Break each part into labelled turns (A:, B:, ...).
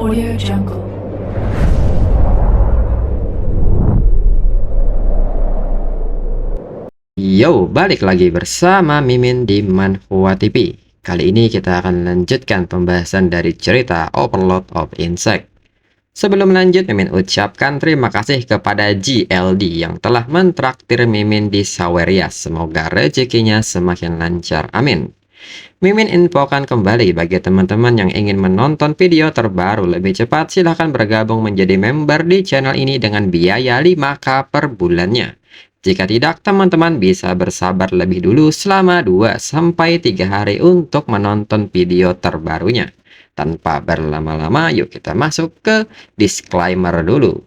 A: Audio Jungle.
B: Yo, balik lagi bersama Mimin di Manhwa TV. Kali ini kita akan lanjutkan pembahasan dari cerita Overlord of Insect. Sebelum lanjut, Mimin ucapkan terima kasih kepada GLD yang telah mentraktir Mimin di Saweria. Semoga rezekinya semakin lancar, amin. Mimin infokan kembali bagi teman-teman yang ingin menonton video terbaru lebih cepat, silahkan bergabung menjadi member di channel ini dengan biaya 5K per bulannya. Jika tidak, teman-teman bisa bersabar lebih dulu selama 2-3 hari untuk menonton video terbarunya. Tanpa berlama-lama, yuk kita masuk ke disclaimer dulu.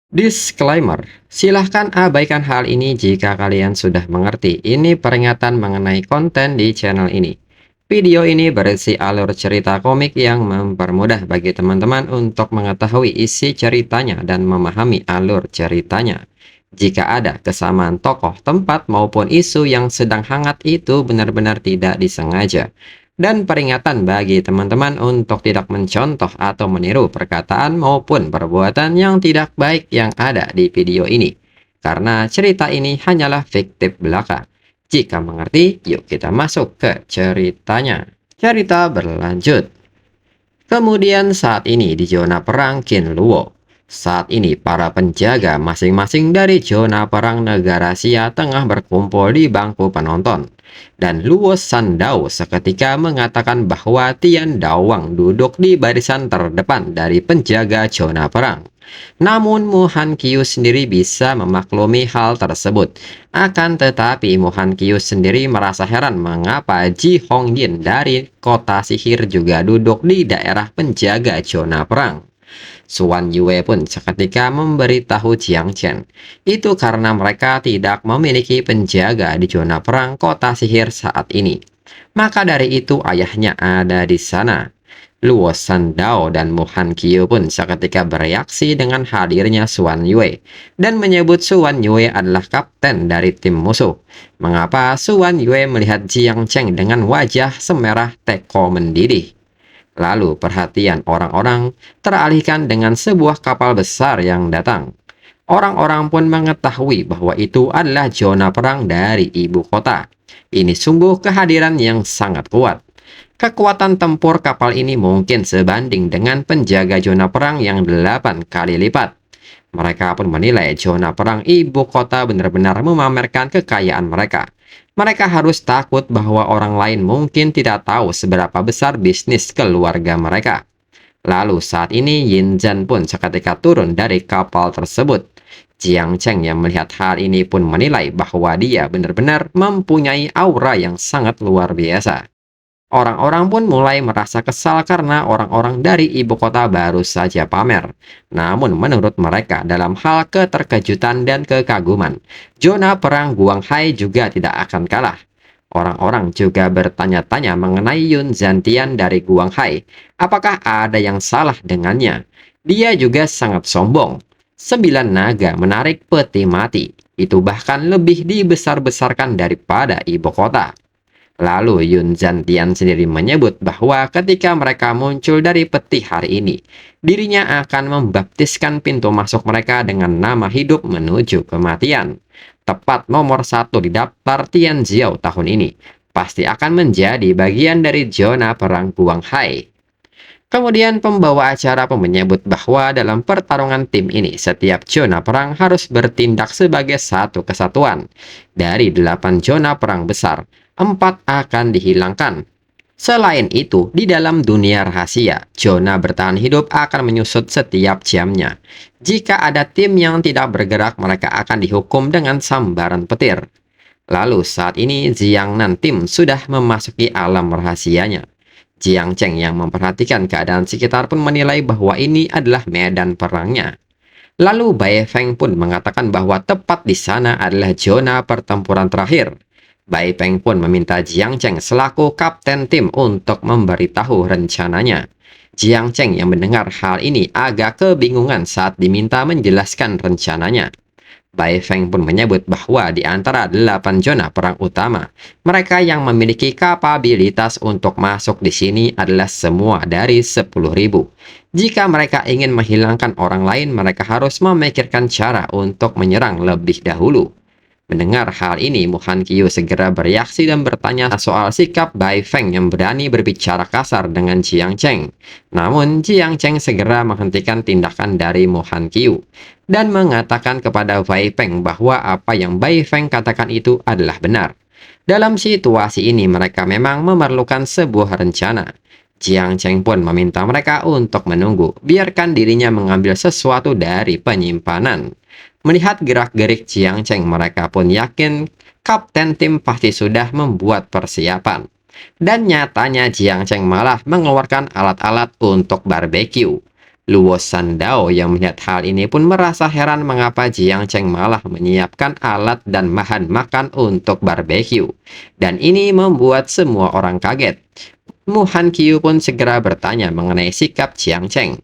B: Disclaimer, silahkan abaikan hal ini jika kalian sudah mengerti. Ini peringatan mengenai konten di channel ini. Video ini berisi alur cerita komik yang mempermudah bagi teman-teman untuk mengetahui isi ceritanya dan memahami alur ceritanya. Jika ada kesamaan tokoh, tempat, maupun isu yang sedang hangat, itu benar-benar tidak disengaja. Dan peringatan bagi teman-teman untuk tidak mencontoh atau meniru perkataan maupun perbuatan yang tidak baik yang ada di video ini. Karena cerita ini hanyalah fiktif belaka. Jika mengerti, yuk kita masuk ke ceritanya. Cerita berlanjut. Kemudian saat ini di zona perang Qinluo. Saat ini para penjaga masing-masing dari zona perang negara Xia tengah berkumpul di bangku penonton. Dan Luo Sandao seketika mengatakan bahwa Tian Dawang duduk di barisan terdepan dari penjaga zona perang. Namun Mu Han Qiu sendiri bisa memaklumi hal tersebut. Akan tetapi Mu Han Qiu sendiri merasa heran mengapa Ji Hongyin dari kota sihir juga duduk di daerah penjaga zona perang. Suan Yue pun seketika memberitahu Jiang Chen. Itu karena mereka tidak memiliki penjaga di zona perang kota sihir saat ini. Maka dari itu ayahnya ada di sana. Luo Sandao dan Mu Han Qiu pun seketika bereaksi dengan hadirnya Suan Yue dan menyebut Suan Yue adalah kapten dari tim musuh. Mengapa Suan Yue melihat Jiang Chen dengan wajah semerah teko mendidih? Lalu perhatian orang-orang teralihkan dengan sebuah kapal besar yang datang. Orang-orang pun mengetahui bahwa itu adalah zona perang dari ibu kota. Ini sungguh kehadiran yang sangat kuat. Kekuatan tempur kapal ini mungkin sebanding dengan penjaga zona perang yang 8 kali lipat. Mereka pun menilai zona perang ibu kota benar-benar memamerkan kekayaan mereka. Mereka harus takut bahwa orang lain mungkin tidak tahu seberapa besar bisnis keluarga mereka. Lalu saat ini Yin Zhan pun seketika turun dari kapal tersebut. Jiang Cheng yang melihat hal ini pun menilai bahwa dia benar-benar mempunyai aura yang sangat luar biasa. Orang-orang pun mulai merasa kesal karena orang-orang dari ibu kota baru saja pamer. Namun menurut mereka dalam hal keterkejutan dan kekaguman, zona perang Guanghai juga tidak akan kalah. Orang-orang juga bertanya-tanya mengenai Yun Zhantian dari Guanghai. Apakah ada yang salah dengannya? Dia juga sangat sombong. 9 naga menarik peti mati. Itu bahkan lebih dibesar-besarkan daripada ibu kota. Lalu Yun Zhantian sendiri menyebut bahwa ketika mereka muncul dari peti hari ini, dirinya akan membaptiskan pintu masuk mereka dengan nama hidup menuju kematian. Tepat nomor 1 di daftar Tianjiao tahun ini, pasti akan menjadi bagian dari zona perang Guanghai. Kemudian pembawa acara pun menyebut bahwa dalam pertarungan tim ini, setiap zona perang harus bertindak sebagai satu kesatuan. Dari 8 zona perang besar, 4 akan dihilangkan. Selain itu, di dalam dunia rahasia, zona bertahan hidup akan menyusut setiap jamnya. Jika ada tim yang tidak bergerak, mereka akan dihukum dengan sambaran petir. Lalu saat ini Jiangnan tim sudah memasuki alam rahasianya. Jiang Cheng yang memperhatikan keadaan sekitar pun menilai bahwa ini adalah medan perangnya. Lalu Bai Feng pun mengatakan bahwa tepat di sana adalah zona pertempuran terakhir. Bai Feng pun meminta Jiang Cheng selaku kapten tim untuk memberitahu rencananya. Jiang Cheng yang mendengar hal ini agak kebingungan saat diminta menjelaskan rencananya. Bai Feng pun menyebut bahwa di antara 8 zona perang utama, mereka yang memiliki kapabilitas untuk masuk di sini adalah semua dari 10.000. Jika mereka ingin menghilangkan orang lain, mereka harus memikirkan cara untuk menyerang lebih dahulu. Mendengar hal ini, Muhan Qiu segera bereaksi dan bertanya soal sikap Bai Feng yang berani berbicara kasar dengan Jiang Cheng. Namun, Jiang Cheng segera menghentikan tindakan dari Muhan Qiu dan mengatakan kepada Bai Feng bahwa apa yang Bai Feng katakan itu adalah benar. Dalam situasi ini, mereka memang memerlukan sebuah rencana. Jiang Cheng pun meminta mereka untuk menunggu, biarkan dirinya mengambil sesuatu dari penyimpanan. Melihat gerak-gerik Jiang Cheng, mereka pun yakin kapten tim pasti sudah membuat persiapan. Dan nyatanya Jiang Cheng malah mengeluarkan alat-alat untuk barbeque. Luo Sandao yang melihat hal ini pun merasa heran mengapa Jiang Cheng malah menyiapkan alat dan bahan makan untuk barbeque. Dan ini membuat semua orang kaget. Muhan Qiu pun segera bertanya mengenai sikap Jiang Cheng.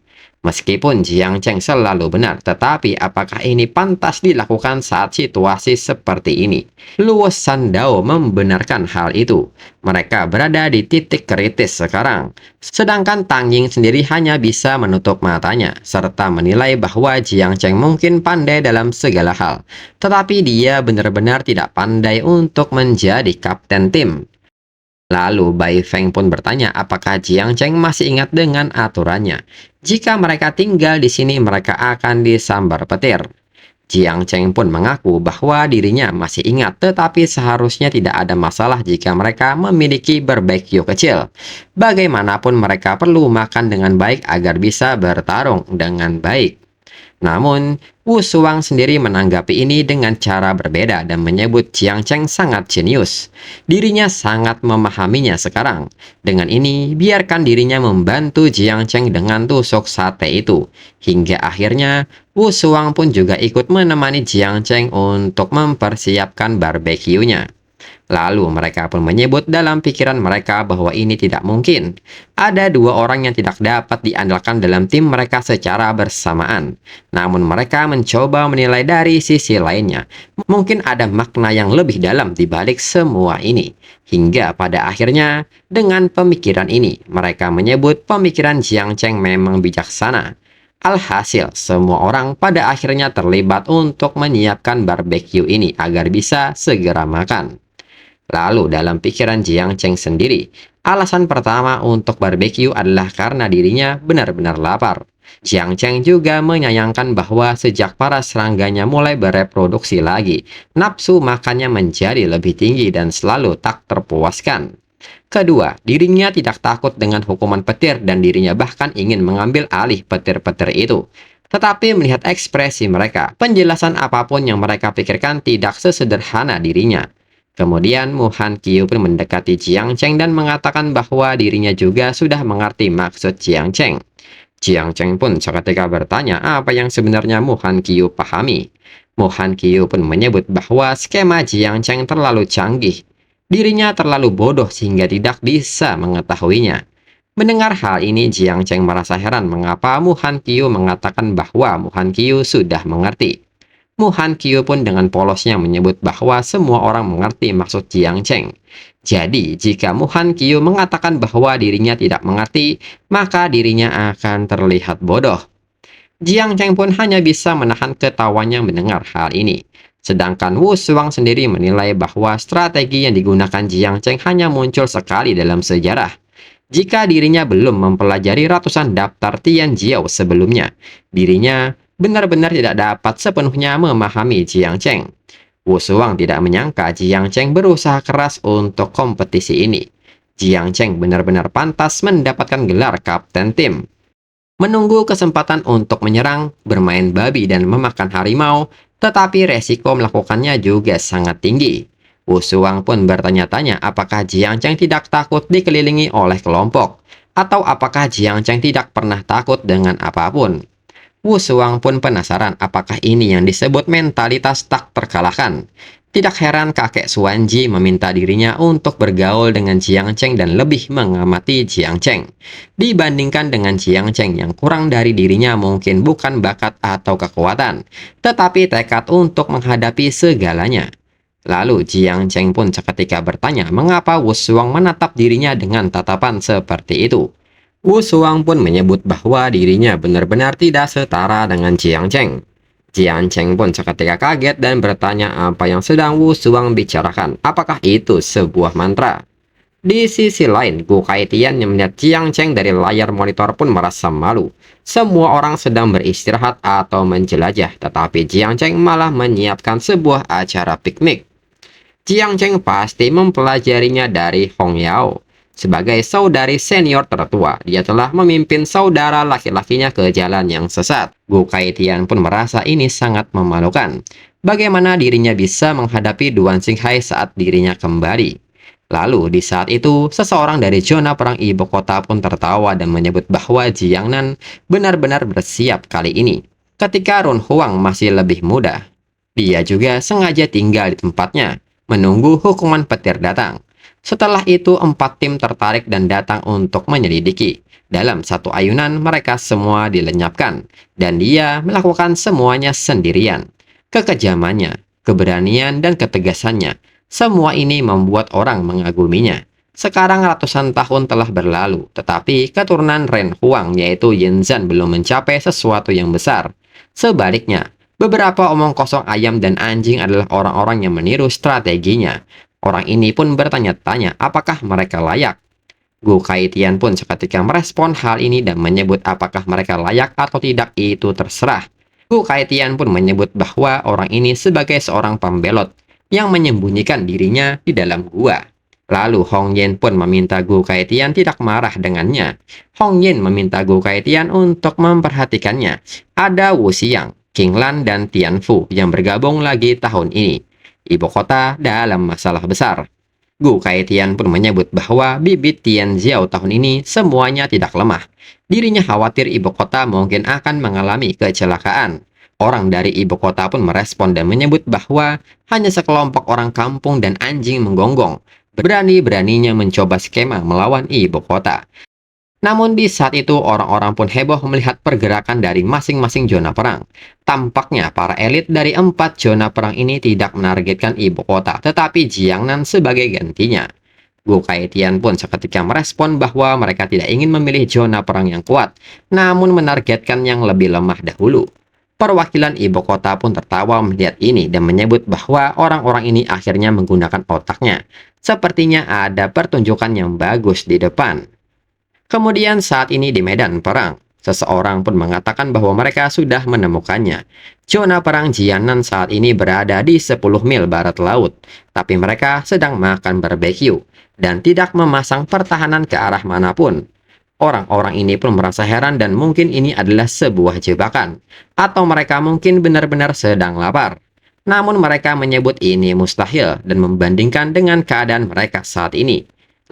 B: Meskipun Jiang Cheng selalu benar, tetapi apakah ini pantas dilakukan saat situasi seperti ini? Luo Sandao membenarkan hal itu. Mereka berada di titik kritis sekarang. Sedangkan Tang Ying sendiri hanya bisa menutup matanya, serta menilai bahwa Jiang Cheng mungkin pandai dalam segala hal. Tetapi dia benar-benar tidak pandai untuk menjadi kapten tim. Lalu Bai Feng pun bertanya apakah Jiang Cheng masih ingat dengan aturannya. Jika mereka tinggal di sini, mereka akan disambar petir. Jiang Cheng pun mengaku bahwa dirinya masih ingat, tetapi seharusnya tidak ada masalah jika mereka memiliki barbeque kecil. Bagaimanapun mereka perlu makan dengan baik agar bisa bertarung dengan baik. Namun, Wu Suang sendiri menanggapi ini dengan cara berbeda dan menyebut Jiang Cheng sangat jenius. Dirinya sangat memahaminya sekarang. Dengan ini, biarkan dirinya membantu Jiang Cheng dengan tusuk sate itu. Hingga akhirnya, Wu Suang pun juga ikut menemani Jiang Cheng untuk mempersiapkan barbeque-nya. Lalu mereka pun menyebut dalam pikiran mereka bahwa ini tidak mungkin. Ada dua orang yang tidak dapat diandalkan dalam tim mereka secara bersamaan. Namun mereka mencoba menilai dari sisi lainnya. Mungkin ada makna yang lebih dalam di balik semua ini. Hingga pada akhirnya, dengan pemikiran ini, mereka menyebut pemikiran Jiang Cheng memang bijaksana. Alhasil, semua orang pada akhirnya terlibat untuk menyiapkan barbeque ini agar bisa segera makan. Lalu dalam pikiran Jiang Cheng sendiri, alasan pertama untuk barbeque adalah karena dirinya benar-benar lapar. Jiang Cheng juga menyayangkan bahwa sejak para serangganya mulai bereproduksi lagi, nafsu makannya menjadi lebih tinggi dan selalu tak terpuaskan. Kedua, dirinya tidak takut dengan hukuman petir dan dirinya bahkan ingin mengambil alih petir-petir itu. Tetapi melihat ekspresi mereka, penjelasan apapun yang mereka pikirkan tidak sesederhana dirinya. Kemudian Muhan Qiu pun mendekati Jiang Cheng dan mengatakan bahwa dirinya juga sudah mengerti maksud Jiang Cheng. Jiang Cheng pun seketika bertanya apa yang sebenarnya Muhan Qiu pahami. Muhan Qiu pun menyebut bahwa skema Jiang Cheng terlalu canggih. Dirinya terlalu bodoh sehingga tidak bisa mengetahuinya. Mendengar hal ini, Jiang Cheng merasa heran mengapa Muhan Qiu mengatakan bahwa Muhan Qiu sudah mengerti. Muhan Qiu pun dengan polosnya menyebut bahwa semua orang mengerti maksud Jiang Cheng. Jadi, jika Muhan Qiu mengatakan bahwa dirinya tidak mengerti, maka dirinya akan terlihat bodoh. Jiang Cheng pun hanya bisa menahan ketawanya mendengar hal ini. Sedangkan Wu Suang sendiri menilai bahwa strategi yang digunakan Jiang Cheng hanya muncul sekali dalam sejarah. Jika dirinya belum mempelajari ratusan daftar Tian Jiao sebelumnya, dirinya benar-benar tidak dapat sepenuhnya memahami Jiang Cheng. Wu Suang tidak menyangka Jiang Cheng berusaha keras untuk kompetisi ini. Jiang Cheng benar-benar pantas mendapatkan gelar kapten tim. Menunggu kesempatan untuk menyerang, bermain babi dan memakan harimau, tetapi resiko melakukannya juga sangat tinggi. Wu Suang pun bertanya-tanya apakah Jiang Cheng tidak takut dikelilingi oleh kelompok, atau apakah Jiang Cheng tidak pernah takut dengan apapun. Wu Suang pun penasaran apakah ini yang disebut mentalitas tak terkalahkan. Tidak heran kakek Xuanji meminta dirinya untuk bergaul dengan Jiang Cheng dan lebih mengamati Jiang Cheng. Dibandingkan dengan Jiang Cheng yang kurang dari dirinya mungkin bukan bakat atau kekuatan, tetapi tekad untuk menghadapi segalanya. Lalu Jiang Cheng pun seketika bertanya mengapa Wu Shuang menatap dirinya dengan tatapan seperti itu. Wu Shuang pun menyebut bahwa dirinya benar-benar tidak setara dengan Jiang Cheng. Jiang Cheng pun seketika kaget dan bertanya apa yang sedang Wu Shuang bicarakan. Apakah itu sebuah mantra? Di sisi lain, Gu Kaitian yang melihat Jiang Cheng dari layar monitor pun merasa malu. Semua orang sedang beristirahat atau menjelajah, tetapi Jiang Cheng malah menyiapkan sebuah acara piknik. Jiang Cheng pasti mempelajarinya dari Hong Yao. Sebagai saudari senior tertua, dia telah memimpin saudara laki-lakinya ke jalan yang sesat. Gu Kaitian pun merasa ini sangat memalukan. Bagaimana dirinya bisa menghadapi Duan Xinghai saat dirinya kembali? Lalu di saat itu, seseorang dari zona perang ibu kota pun tertawa dan menyebut bahwa Jiang Nan benar-benar bersiap kali ini. Ketika Run Huang masih lebih muda, dia juga sengaja tinggal di tempatnya, menunggu hukuman petir datang. Setelah itu, 4 tim tertarik dan datang untuk menyelidiki. Dalam satu ayunan, mereka semua dilenyapkan, dan dia melakukan semuanya sendirian. Kekejamannya, keberanian, dan ketegasannya, semua ini membuat orang mengaguminya. Sekarang ratusan tahun telah berlalu, tetapi keturunan Ren Huang yaitu Yin Zhan belum mencapai sesuatu yang besar. Sebaliknya, beberapa omong kosong ayam dan anjing adalah orang-orang yang meniru strateginya. Orang ini pun bertanya-tanya apakah mereka layak. Gu Kaitian pun seketika merespon hal ini dan menyebut apakah mereka layak atau tidak itu terserah. Gu Kaitian pun menyebut bahwa orang ini sebagai seorang pembelot yang menyembunyikan dirinya di dalam gua. Lalu Hong Yen pun meminta Gu Kaitian tidak marah dengannya. Hong Yen meminta Gu Kaitian untuk memperhatikannya. Ada Wu Xiang, King Lan, dan Tian Fu yang bergabung lagi tahun ini. Ibu kota dalam masalah besar. Gu Kaitian pun menyebut bahwa bibit Tian Xiao tahun ini semuanya tidak lemah. Dirinya khawatir ibu kota mungkin akan mengalami kecelakaan. Orang dari ibu kota pun merespon dan menyebut bahwa hanya sekelompok orang kampung dan anjing menggonggong berani-beraninya mencoba skema melawan ibu kota. Namun di saat itu orang-orang pun heboh melihat pergerakan dari masing-masing zona perang. Tampaknya para elit dari 4 zona perang ini tidak menargetkan ibu kota, tetapi Jiangnan sebagai gantinya. Gu Kaitian pun seketika merespon bahwa mereka tidak ingin memilih zona perang yang kuat, namun menargetkan yang lebih lemah dahulu. Perwakilan ibu kota pun tertawa melihat ini dan menyebut bahwa orang-orang ini akhirnya menggunakan otaknya. Sepertinya ada pertunjukan yang bagus di depan. Kemudian saat ini di medan perang, seseorang pun mengatakan bahwa mereka sudah menemukannya. Zona perang Jianan saat ini berada di 10 mil barat laut, tapi mereka sedang makan barbeque dan tidak memasang pertahanan ke arah manapun. Orang-orang ini pun merasa heran dan mungkin ini adalah sebuah jebakan, atau mereka mungkin benar-benar sedang lapar. Namun mereka menyebut ini mustahil dan membandingkan dengan keadaan mereka saat ini.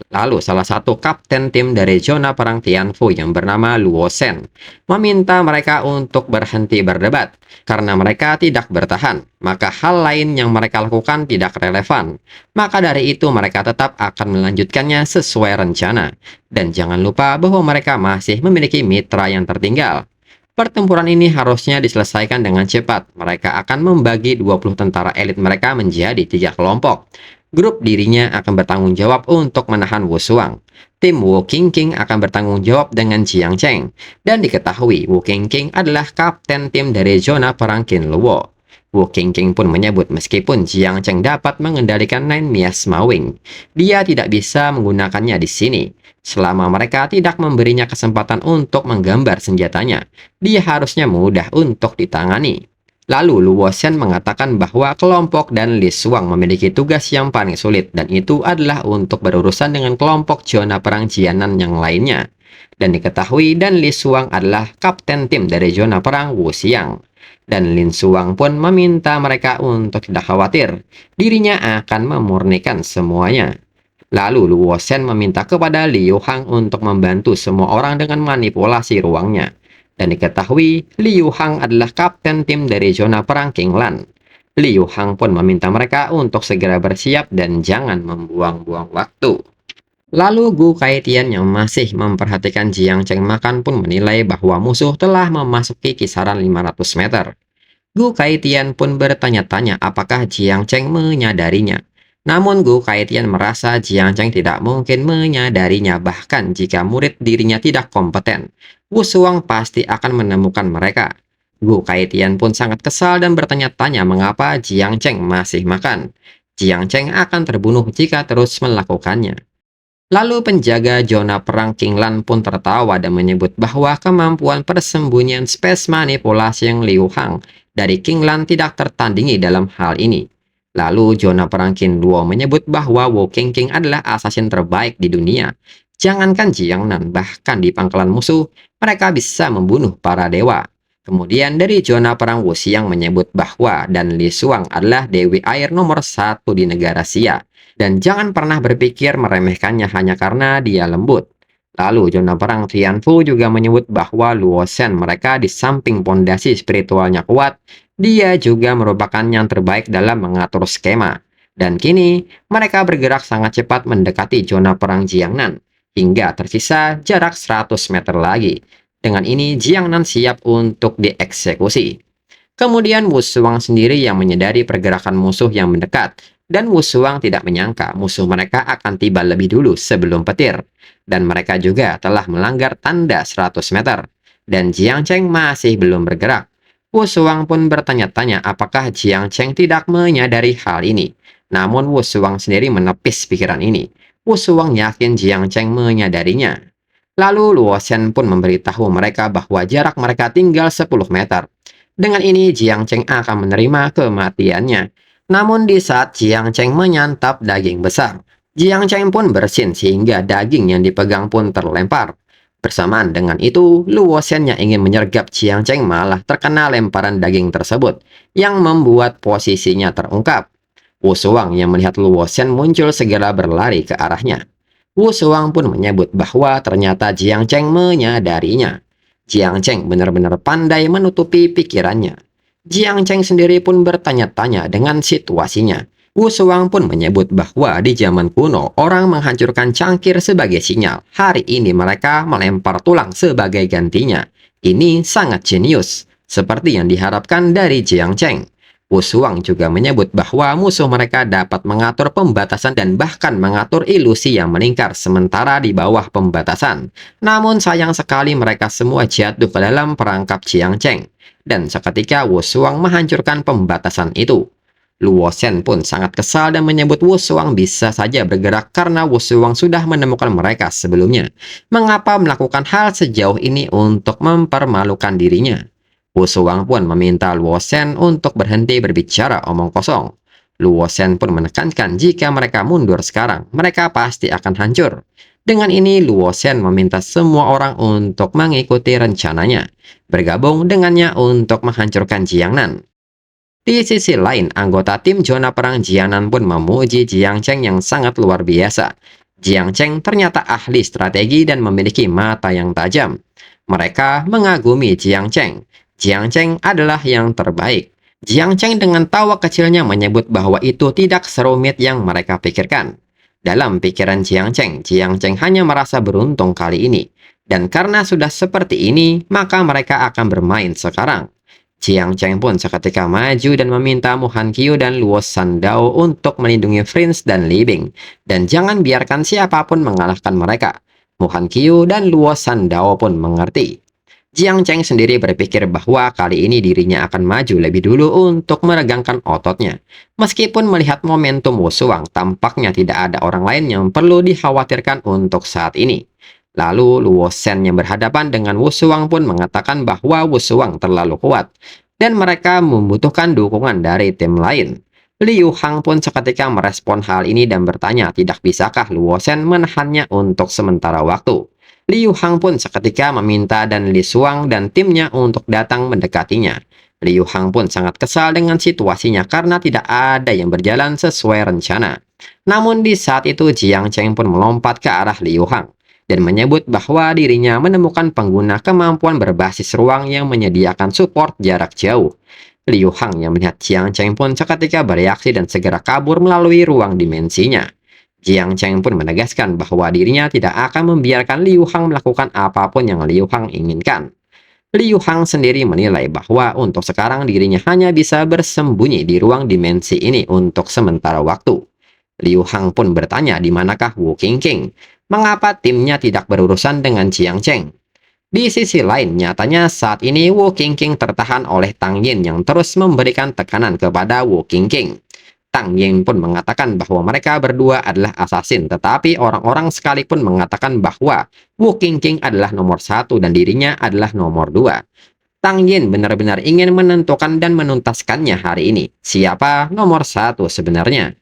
B: Lalu salah satu kapten tim dari zona perang Tianfu yang bernama Luo Shen meminta mereka untuk berhenti berdebat. Karena mereka tidak bertahan, maka hal lain yang mereka lakukan tidak relevan. Maka dari itu mereka tetap akan melanjutkannya sesuai rencana. Dan jangan lupa bahwa mereka masih memiliki mitra yang tertinggal. Pertempuran ini harusnya diselesaikan dengan cepat. Mereka akan membagi 20 tentara elit mereka menjadi 3 kelompok. Grup dirinya akan bertanggung jawab untuk menahan Wu Shuang. Tim Wu Qingqing akan bertanggung jawab dengan Jiang Cheng. Dan diketahui Wu Qingqing adalah kapten tim dari zona perang Qinluo. Wu Qingqing pun menyebut meskipun Jiang Cheng dapat mengendalikan Nine Miasma Wing, dia tidak bisa menggunakannya di sini. Selama mereka tidak memberinya kesempatan untuk menggambar senjatanya, dia harusnya mudah untuk ditangani. Lalu Luo Shen mengatakan bahwa kelompok dan Li Shuang memiliki tugas yang paling sulit dan itu adalah untuk berurusan dengan kelompok zona perang Jianan yang lainnya. Dan diketahui dan Li Shuang adalah kapten tim dari zona perang Wu Xiang. Dan Lin Shuang pun meminta mereka untuk tidak khawatir, dirinya akan memurnikan semuanya. Lalu Luo Shen meminta kepada Liu Hang untuk membantu semua orang dengan manipulasi ruangnya. Dan diketahui, Liu Hang adalah kapten tim dari zona perang King Lan. Liu Hang pun meminta mereka untuk segera bersiap dan jangan membuang-buang waktu. Lalu Gu Kaitian yang masih memperhatikan Jiang Cheng makan pun menilai bahwa musuh telah memasuki kisaran 500 meter. Gu Kaitian pun bertanya-tanya apakah Jiang Cheng menyadarinya. Namun Gu Kaitian merasa Jiang Cheng tidak mungkin menyadarinya, bahkan jika murid dirinya tidak kompeten. Wu Shuang pasti akan menemukan mereka. Gu Kaitian pun sangat kesal dan bertanya-tanya mengapa Jiang Cheng masih makan. Jiang Cheng akan terbunuh jika terus melakukannya. Lalu penjaga zona perang Qinglan pun tertawa dan menyebut bahwa kemampuan persembunyian space manipulasi yang Liu Hang dari Qinglan tidak tertandingi dalam hal ini. Lalu zona perang Qinluo menyebut bahwa Wu Qingqing adalah assassin terbaik di dunia. Jangankan Jiangnan, bahkan di pangkalan musuh, mereka bisa membunuh para dewa. Kemudian dari zona perang Wuxiang menyebut bahwa Dan Li Xuang adalah Dewi Air nomor 1 di negara Xia. Dan jangan pernah berpikir meremehkannya hanya karena dia lembut. Lalu zona perang Tianfu juga menyebut bahwa Luo Shen mereka di samping pondasi spiritualnya kuat, dia juga merupakan yang terbaik dalam mengatur skema. Dan kini, mereka bergerak sangat cepat mendekati zona perang Jiangnan, hingga tersisa jarak 100 meter lagi. Dengan ini, Jiangnan siap untuk dieksekusi. Kemudian Wu Shuang sendiri yang menyadari pergerakan musuh yang mendekat, dan Wu Shuang tidak menyangka musuh mereka akan tiba lebih dulu sebelum petir. Dan mereka juga telah melanggar tanda 100 meter. Dan Jiang Cheng masih belum bergerak. Wu Shuang pun bertanya-tanya apakah Jiang Cheng tidak menyadari hal ini. Namun Wu Shuang sendiri menepis pikiran ini. Wu Shuang yakin Jiang Cheng menyadarinya. Lalu Luo Shen pun memberitahu mereka bahwa jarak mereka tinggal 10 meter. Dengan ini Jiang Cheng akan menerima kematiannya. Namun di saat Jiang Cheng menyantap daging besar, Jiang Cheng pun bersin sehingga daging yang dipegang pun terlempar. Bersamaan dengan itu, Luo Shen yang ingin menyergap Jiang Cheng malah terkena lemparan daging tersebut, yang membuat posisinya terungkap. Wu Shuang yang melihat Luo Shen muncul segera berlari ke arahnya. Wu Shuang pun menyebut bahwa ternyata Jiang Cheng menyadarinya. Jiang Cheng benar-benar pandai menutupi pikirannya. Jiang Cheng sendiri pun bertanya-tanya dengan situasinya. Wu Shuang pun menyebut bahwa di zaman kuno, orang menghancurkan cangkir sebagai sinyal. Hari ini mereka melempar tulang sebagai gantinya. Ini sangat jenius, seperti yang diharapkan dari Jiang Cheng. Wu Shuang juga menyebut bahwa musuh mereka dapat mengatur pembatasan dan bahkan mengatur ilusi yang melingkar sementara di bawah pembatasan. Namun sayang sekali mereka semua jatuh ke dalam perangkap Jiang Cheng. Dan seketika Wu Shuang menghancurkan pembatasan itu. Luo Shen pun sangat kesal dan menyebut Wu Shuang bisa saja bergerak karena Wu Shuang sudah menemukan mereka sebelumnya. Mengapa melakukan hal sejauh ini untuk mempermalukan dirinya? Wu Shuang pun meminta Luo Shen untuk berhenti berbicara omong kosong. Luo Shen pun menekankan jika mereka mundur sekarang, mereka pasti akan hancur. Dengan ini, Luo Shen meminta semua orang untuk mengikuti rencananya, bergabung dengannya untuk menghancurkan Jiangnan. Di sisi lain, anggota tim zona perang Jiangnan pun memuji Jiang Cheng yang sangat luar biasa. Jiang Cheng ternyata ahli strategi dan memiliki mata yang tajam. Mereka mengagumi Jiang Cheng. Jiang Cheng adalah yang terbaik. Jiang Cheng dengan tawa kecilnya menyebut bahwa itu tidak serumit yang mereka pikirkan. Dalam pikiran Jiang Cheng hanya merasa beruntung kali ini. Dan karena sudah seperti ini, maka mereka akan bermain sekarang. Jiang Cheng pun seketika maju dan meminta Mu Hankyu dan Luo Sandao untuk melindungi Prince dan Li Bing. Dan jangan biarkan siapapun mengalahkan mereka. Mu Hankyu dan Luo Sandao pun mengerti. Jiang Cheng sendiri berpikir bahwa kali ini dirinya akan maju lebih dulu untuk meregangkan ototnya. Meskipun melihat momentum Wu Shuang, tampaknya tidak ada orang lain yang perlu dikhawatirkan untuk saat ini. Lalu Luo Shen yang berhadapan dengan Wu Shuang pun mengatakan bahwa Wu Shuang terlalu kuat dan mereka membutuhkan dukungan dari tim lain. Liu Hang pun seketika merespon hal ini dan bertanya tidak bisakah Luo Shen menahannya untuk sementara waktu. Liu Hang pun seketika meminta Dan Li Xuang dan timnya untuk datang mendekatinya. Liu Hang pun sangat kesal dengan situasinya karena tidak ada yang berjalan sesuai rencana. Namun di saat itu Jiang Cheng pun melompat ke arah Liu Hang dan menyebut bahwa dirinya menemukan pengguna kemampuan berbasis ruang yang menyediakan support jarak jauh. Liu Hang yang melihat Jiang Cheng pun seketika bereaksi dan segera kabur melalui ruang dimensinya. Jiang Cheng pun menegaskan bahwa dirinya tidak akan membiarkan Liu Hang melakukan apapun yang Liu Hang inginkan. Liu Hang sendiri menilai bahwa untuk sekarang dirinya hanya bisa bersembunyi di ruang dimensi ini untuk sementara waktu. Liu Hang pun bertanya di manakah Wu Qingqing. Mengapa timnya tidak berurusan dengan Jiang Cheng? Di sisi lain, nyatanya saat ini Wu Qingqing tertahan oleh Tang Yin yang terus memberikan tekanan kepada Wu Qingqing. Tang Yin pun mengatakan bahwa mereka berdua adalah assassin, tetapi orang-orang sekalipun mengatakan bahwa Wu Qingqing adalah nomor satu dan dirinya adalah nomor dua. Tang Yin benar-benar ingin menentukan dan menuntaskannya hari ini. Siapa nomor satu sebenarnya?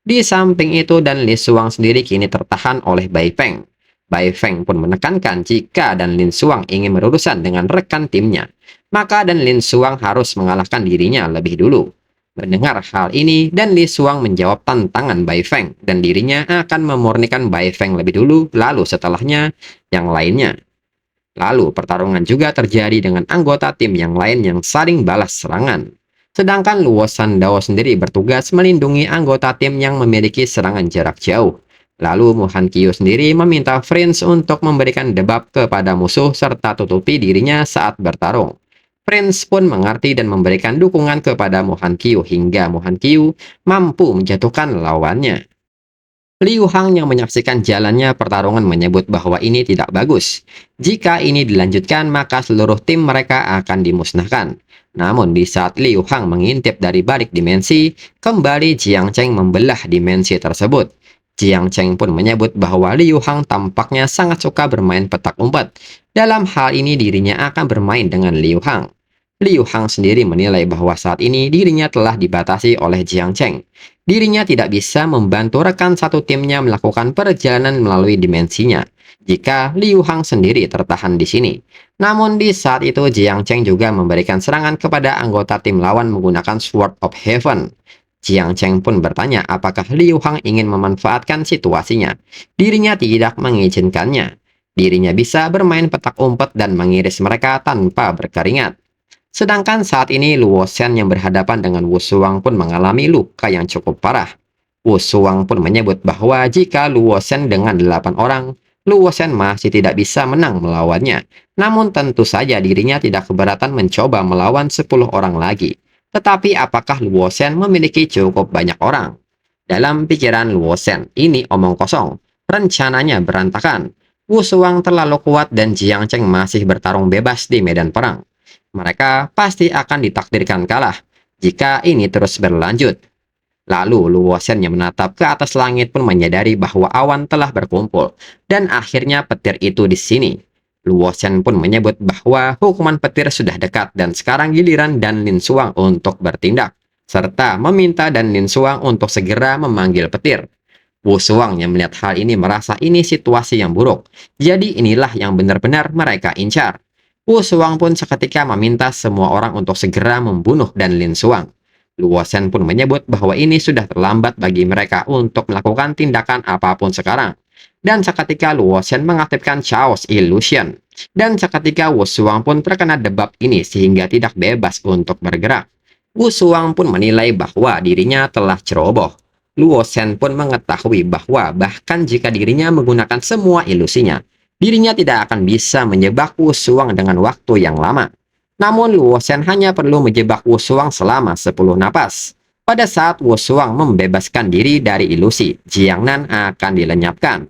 B: Di samping itu dan Li Suang sendiri kini tertahan oleh Bai Feng. Bai Feng pun menekankan jika dan Lin Suang ingin berurusan dengan rekan timnya, maka dan Lin Suang harus mengalahkan dirinya lebih dulu. Mendengar hal ini, dan Li Suang menjawab tantangan Bai Feng, dan dirinya akan memurnikan Bai Feng lebih dulu, lalu setelahnya yang lainnya. Lalu pertarungan juga terjadi dengan anggota tim yang lain yang saling balas serangan. Sedangkan Luo Sandao sendiri bertugas melindungi anggota tim yang memiliki serangan jarak jauh. Lalu Mohan Kyo sendiri meminta Prince untuk memberikan debuff kepada musuh serta tutupi dirinya saat bertarung. Prince pun mengerti dan memberikan dukungan kepada Mohan Kyo hingga Mohan Kyo mampu menjatuhkan lawannya. Liu Hang yang menyaksikan jalannya pertarungan menyebut bahwa ini tidak bagus. Jika ini dilanjutkan, maka seluruh tim mereka akan dimusnahkan. Namun di saat Liu Hang mengintip dari balik dimensi, kembali Jiang Cheng membelah dimensi tersebut. Jiang Cheng pun menyebut bahwa Liu Hang tampaknya sangat suka bermain petak umpet. Dalam hal ini dirinya akan bermain dengan Liu Hang. Liu Hang sendiri menilai bahwa saat ini dirinya telah dibatasi oleh Jiang Cheng. Dirinya tidak bisa membantu rekan satu timnya melakukan perjalanan melalui dimensinya jika Liu Hang sendiri tertahan di sini. Namun di saat itu Jiang Cheng juga memberikan serangan kepada anggota tim lawan menggunakan Sword of Heaven. Jiang Cheng pun bertanya apakah Liu Hang ingin memanfaatkan situasinya. Dirinya tidak mengizinkannya. Dirinya bisa bermain petak umpet dan mengiris mereka tanpa berkeringat. Sedangkan saat ini Luo Shen yang berhadapan dengan Wu Shuang pun mengalami luka yang cukup parah. Wu Shuang pun menyebut bahwa jika Luo Shen dengan 8 orang, Luo Shen masih tidak bisa menang melawannya. Namun tentu saja dirinya tidak keberatan mencoba melawan 10 orang lagi. Tetapi apakah Luo Shen memiliki cukup banyak orang? Dalam pikiran Luo Shen, ini omong kosong. Rencananya berantakan. Wu Shuang terlalu kuat dan Jiang Cheng masih bertarung bebas di medan perang. Mereka pasti akan ditakdirkan kalah jika ini terus berlanjut. Lalu Luo Shen yang menatap ke atas langit pun menyadari bahwa awan telah berkumpul dan akhirnya petir itu di sini. Luo Shen pun menyebut bahwa hukuman petir sudah dekat dan sekarang giliran Dan Lin Suang untuk bertindak serta meminta Dan Lin Suang untuk segera memanggil petir. Wu Shuang yang melihat hal ini merasa ini situasi yang buruk. Jadi inilah yang benar-benar mereka incar. Wu Shuang pun seketika meminta semua orang untuk segera membunuh Dan Lin Suang. Luo Shen pun menyebut bahwa ini sudah terlambat bagi mereka untuk melakukan tindakan apapun sekarang. Dan seketika Luo Shen mengaktifkan Chaos Illusion. Dan seketika Wu Shuang pun terkena debuff ini sehingga tidak bebas untuk bergerak. Wu Shuang pun menilai bahwa dirinya telah ceroboh. Luo Shen pun mengetahui bahwa bahkan jika dirinya menggunakan semua ilusinya, dirinya tidak akan bisa menjebak Wu Shuang dengan waktu yang lama. Namun Luo Shen hanya perlu menjebak Wu Shuang selama 10 napas. Pada saat Wu Shuang membebaskan diri dari ilusi, Jiangnan akan dilenyapkan.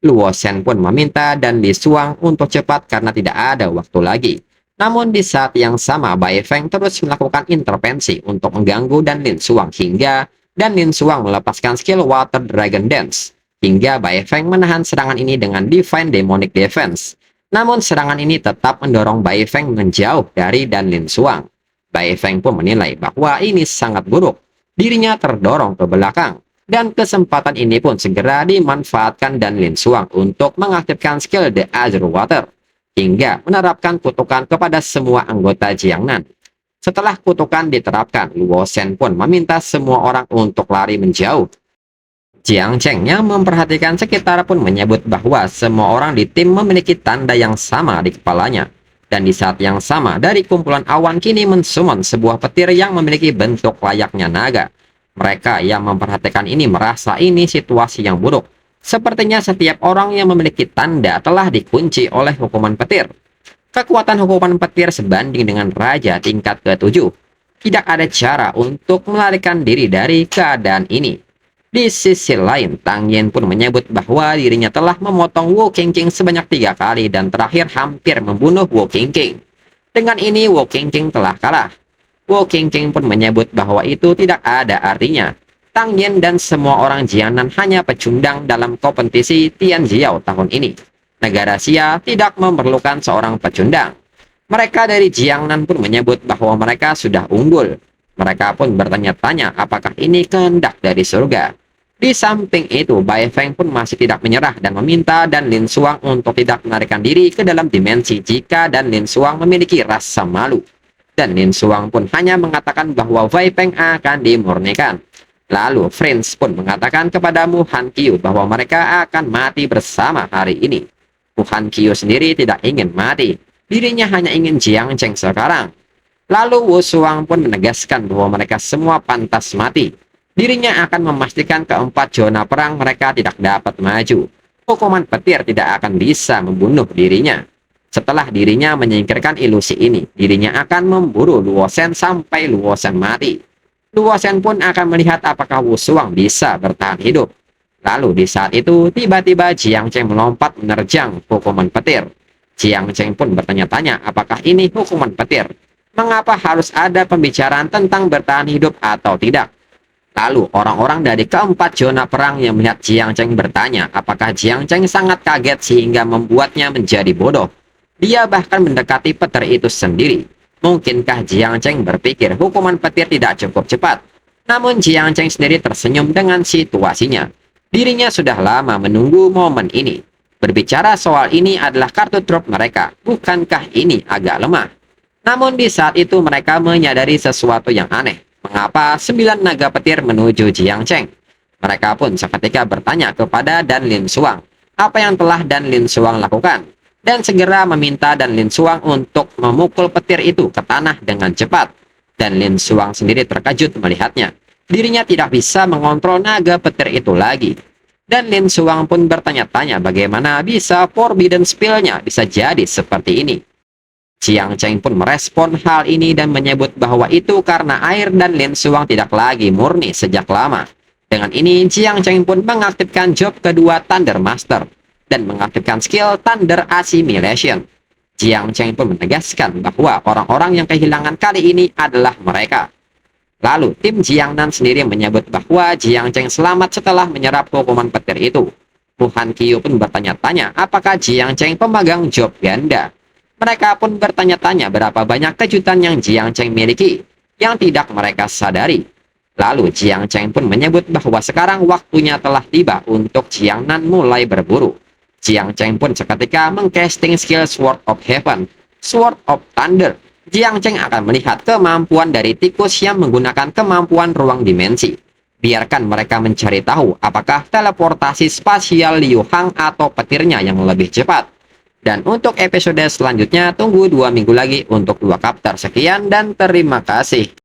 B: Luo Shen pun meminta Dan Li Suang untuk cepat karena tidak ada waktu lagi. Namun di saat yang sama Bai Feng terus melakukan intervensi untuk mengganggu Dan Lin Suang hingga Dan Lin Suang melepaskan skill Water Dragon Dance. Hingga Bai Feng menahan serangan ini dengan Divine Demonic Defense. Namun serangan ini tetap mendorong Bai Feng menjauh dari Dan Lin Suang. Bai Feng pun menilai bahwa ini sangat buruk. Dirinya terdorong ke belakang. Dan kesempatan ini pun segera dimanfaatkan Dan Lin Suang untuk mengaktifkan skill The Azure Water. Hingga menerapkan kutukan kepada semua anggota Jiangnan. Setelah kutukan diterapkan, Luo Shen pun meminta semua orang untuk lari menjauh. Jiang Cheng yang memperhatikan sekitar pun menyebut bahwa semua orang di tim memiliki tanda yang sama di kepalanya. Dan di saat yang sama, dari kumpulan awan kini mensummon sebuah petir yang memiliki bentuk layaknya naga. Mereka yang memperhatikan ini merasa ini situasi yang buruk. Sepertinya setiap orang yang memiliki tanda telah dikunci oleh hukuman petir. Kekuatan hukuman petir sebanding dengan raja tingkat ke-7. Tidak ada cara untuk melarikan diri dari keadaan ini. Di sisi lain, Tang Yen pun menyebut bahwa dirinya telah memotong Wu Qingqing sebanyak 3 kali dan terakhir hampir membunuh Wu Qingqing. Dengan ini, Wu Qingqing telah kalah. Wu Qingqing pun menyebut bahwa itu tidak ada artinya. Tang Yen dan semua orang Jiangnan hanya pecundang dalam kompetisi Tianjiao tahun ini. Negara Xia tidak memerlukan seorang pecundang. Mereka dari Jiangnan pun menyebut bahwa mereka sudah unggul. Mereka pun bertanya-tanya apakah ini kehendak dari surga. Di samping itu, Bai Feng pun masih tidak menyerah dan meminta Dan Lin Xuang untuk tidak melarikan diri ke dalam dimensi jika Dan Lin Xuang memiliki rasa malu. Dan Lin Xuang pun hanya mengatakan bahwa Bai Feng akan dimurnikan. Lalu, Prince pun mengatakan kepada Mu Han Qiu bahwa mereka akan mati bersama hari ini. Mu Han Qiu sendiri tidak ingin mati. Dirinya hanya ingin Jiang Cheng sekarang. Lalu Wu Shuang pun menegaskan bahwa mereka semua pantas mati. Dirinya akan memastikan keempat zona perang mereka tidak dapat maju. Hukuman petir tidak akan bisa membunuh dirinya. Setelah dirinya menyingkirkan ilusi ini, dirinya akan memburu Luo Shen sampai Luo Shen mati. Luo Shen pun akan melihat apakah Wu Shuang bisa bertahan hidup. Lalu di saat itu, tiba-tiba Jiang Cheng melompat menerjang hukuman petir. Jiang Cheng pun bertanya-tanya apakah ini hukuman petir. Mengapa harus ada pembicaraan tentang bertahan hidup atau tidak? Lalu orang-orang dari keempat zona perang yang melihat Jiang Cheng bertanya apakah Jiang Cheng sangat kaget sehingga membuatnya menjadi bodoh. Dia bahkan mendekati petir itu sendiri. Mungkinkah Jiang Cheng berpikir hukuman petir tidak cukup cepat? Namun Jiang Cheng sendiri tersenyum dengan situasinya. Dirinya sudah lama menunggu momen ini. Berbicara soal ini adalah kartu truf mereka. Bukankah ini agak lemah? Namun di saat itu mereka menyadari sesuatu yang aneh. Mengapa 9 naga petir menuju Jiang Cheng? Mereka pun seketika bertanya kepada Dan Lin Xuang apa yang telah Dan Lin Xuang lakukan, dan segera meminta Dan Lin Xuang untuk memukul petir itu ke tanah dengan cepat. Dan Lin Xuang sendiri terkejut melihatnya. Dirinya tidak bisa mengontrol naga petir itu lagi. Dan Lin Xuang pun bertanya-tanya bagaimana bisa Forbidden Spell-nya bisa jadi seperti ini. Jiang Cheng pun merespon hal ini dan menyebut bahwa itu karena air Dan Lin Xuang tidak lagi murni sejak lama. Dengan ini, Jiang Cheng pun mengaktifkan job kedua Thunder Master dan mengaktifkan skill Thunder Assimilation. Jiang Cheng pun menegaskan bahwa orang-orang yang kehilangan kali ini adalah mereka. Lalu, tim Jiangnan sendiri menyebut bahwa Jiang Cheng selamat setelah menyerap hukuman petir itu. Mu Han Qiu pun bertanya-tanya apakah Jiang Cheng pemegang job ganda. Mereka pun bertanya-tanya berapa banyak kejutan yang Jiang Cheng miliki yang tidak mereka sadari. Lalu Jiang Cheng pun menyebut bahwa sekarang waktunya telah tiba untuk Jiangnan mulai berburu. Jiang Cheng pun seketika mengcasting skill Sword of Heaven, Sword of Thunder. Jiang Cheng akan melihat kemampuan dari tikus yang menggunakan kemampuan ruang dimensi. Biarkan mereka mencari tahu apakah teleportasi spasial Liu Hang atau petirnya yang lebih cepat. Dan untuk episode selanjutnya tunggu 2 minggu lagi untuk 2 chapter. Sekian dan terima kasih.